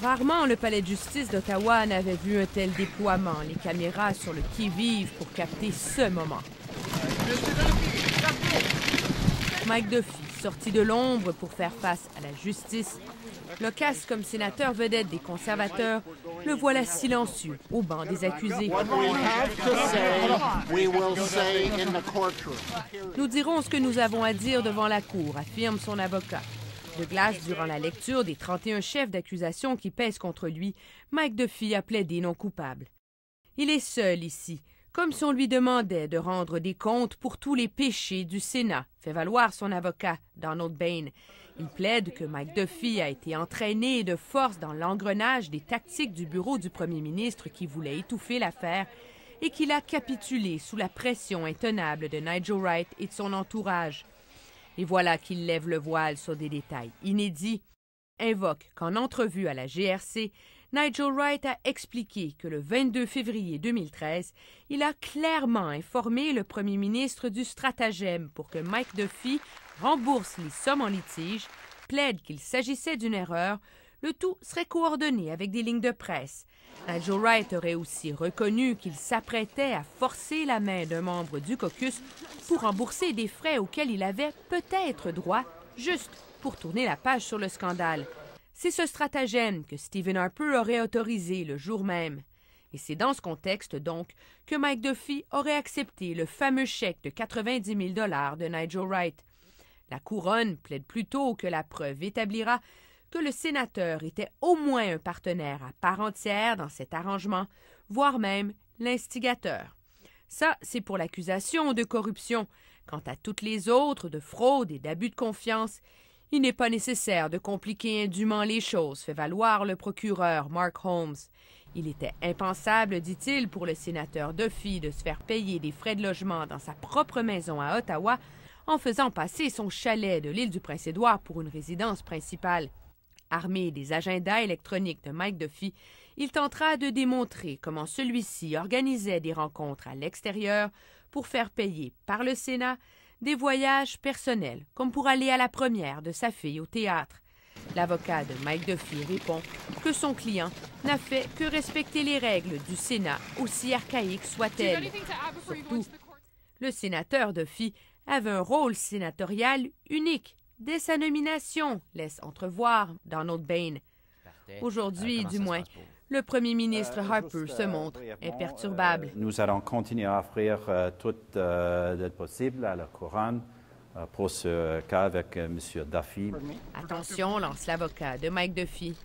Rarement le palais de justice d'Ottawa n'avait vu un tel déploiement, les caméras sur le qui-vive pour capter ce moment. Mike Duffy, sorti de l'ombre pour faire face à la justice, loquace comme sénateur vedette des conservateurs, le voilà silencieux au banc des accusés. Nous dirons ce que nous avons à dire devant la cour, affirme son avocat. De glace durant la lecture des 31 chefs d'accusation qui pèsent contre lui, Mike Duffy a plaidé non coupable. Il est seul ici, comme si on lui demandait de rendre des comptes pour tous les péchés du Sénat, fait valoir son avocat, Donald Bain. Il plaide que Mike Duffy a été entraîné de force dans l'engrenage des tactiques du bureau du premier ministre qui voulait étouffer l'affaire et qu'il a capitulé sous la pression intenable de Nigel Wright et de son entourage. Et voilà qu'il lève le voile sur des détails inédits, invoque qu'en entrevue à la GRC, Nigel Wright a expliqué que le 22 février 2013, il a clairement informé le premier ministre du stratagème pour que Mike Duffy rembourse les sommes en litige, plaide qu'il s'agissait d'une erreur, le tout serait coordonné avec des lignes de presse. Nigel Wright aurait aussi reconnu qu'il s'apprêtait à forcer la main d'un membre du caucus pour rembourser des frais auxquels il avait peut-être droit, juste pour tourner la page sur le scandale. C'est ce stratagème que Stephen Harper aurait autorisé le jour même. Et c'est dans ce contexte, donc, que Mike Duffy aurait accepté le fameux chèque de 90 000 $ de Nigel Wright. La couronne plaide plutôt que la preuve établira que le sénateur était au moins un partenaire à part entière dans cet arrangement, voire même l'instigateur. Ça, c'est pour l'accusation de corruption. Quant à toutes les autres, de fraude et d'abus de confiance, il n'est pas nécessaire de compliquer indûment les choses, fait valoir le procureur Mark Holmes. Il était impensable, dit-il, pour le sénateur Duffy de se faire payer des frais de logement dans sa propre maison à Ottawa en faisant passer son chalet de l'île du Prince-Édouard pour une résidence principale. Armé des agendas électroniques de Mike Duffy, il tentera de démontrer comment celui-ci organisait des rencontres à l'extérieur pour faire payer par le Sénat des voyages personnels, comme pour aller à la première de sa fille au théâtre. L'avocat de Mike Duffy répond que son client n'a fait que respecter les règles du Sénat, aussi archaïques soient-elles. Surtout, le sénateur Duffy avait un rôle sénatorial unique. Dès sa nomination, laisse entrevoir Donald Bain. Aujourd'hui, du moins, le premier ministre Harper se montre imperturbable. Nous allons continuer à offrir tout le possible à la couronne pour ce cas avec M. Duffy. Attention, lance l'avocat de Mike Duffy.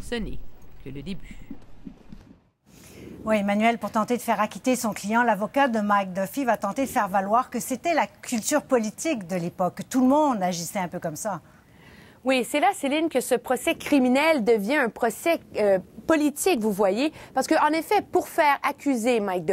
Ce n'est que le début. Oui, Emmanuel, pour tenter de faire acquitter son client, l'avocat de Mike Duffy va tenter de faire valoir que c'était la culture politique de l'époque, que tout le monde agissait un peu comme ça. Oui, c'est là, Céline, que ce procès criminel devient un procès politique, vous voyez, parce qu'en effet, pour faire acquitter Mike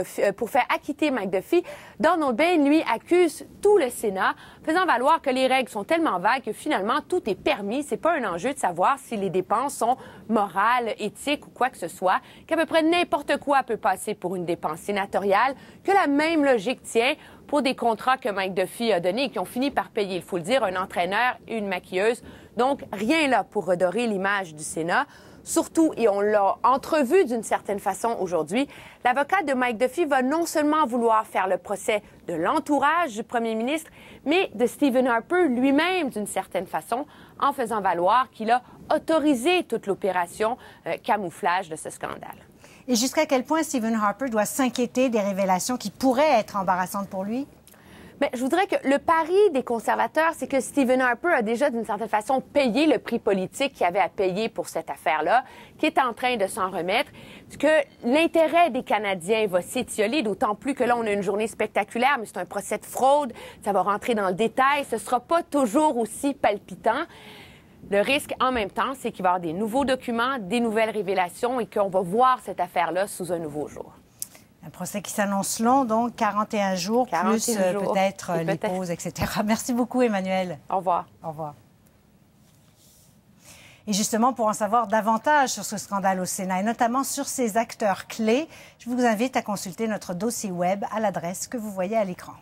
Duffy, Donald Bain, lui, accuse tout le Sénat, faisant valoir que les règles sont tellement vagues que finalement, tout est permis. C'est pas un enjeu de savoir si les dépenses sont morales, éthiques ou quoi que ce soit, qu'à peu près n'importe quoi peut passer pour une dépense sénatoriale, que la même logique tient pour des contrats que Mike Duffy a donnés et qui ont fini par payer, il faut le dire, un entraîneur et une maquilleuse. Donc, rien là pour redorer l'image du Sénat. Surtout, et on l'a entrevu d'une certaine façon aujourd'hui, l'avocat de Mike Duffy va non seulement vouloir faire le procès de l'entourage du premier ministre, mais de Stephen Harper lui-même d'une certaine façon, en faisant valoir qu'il a autorisé toute l'opération camouflage de ce scandale. Et jusqu'à quel point Stephen Harper doit s'inquiéter des révélations qui pourraient être embarrassantes pour lui? Mais je voudrais que le pari des conservateurs, c'est que Stephen Harper a déjà, d'une certaine façon, payé le prix politique qu'il avait à payer pour cette affaire-là, qui est en train de s'en remettre, que l'intérêt des Canadiens va s'étioler, d'autant plus que là, on a une journée spectaculaire, mais c'est un procès de fraude, ça va rentrer dans le détail, ce sera pas toujours aussi palpitant. Le risque, en même temps, c'est qu'il va y avoir des nouveaux documents, des nouvelles révélations et qu'on va voir cette affaire-là sous un nouveau jour. Un procès qui s'annonce long, donc 41 jours, plus peut-être les pauses, etc. Merci beaucoup, Emmanuel. Au revoir. Au revoir. Et justement, pour en savoir davantage sur ce scandale au Sénat, et notamment sur ses acteurs clés, je vous invite à consulter notre dossier web à l'adresse que vous voyez à l'écran.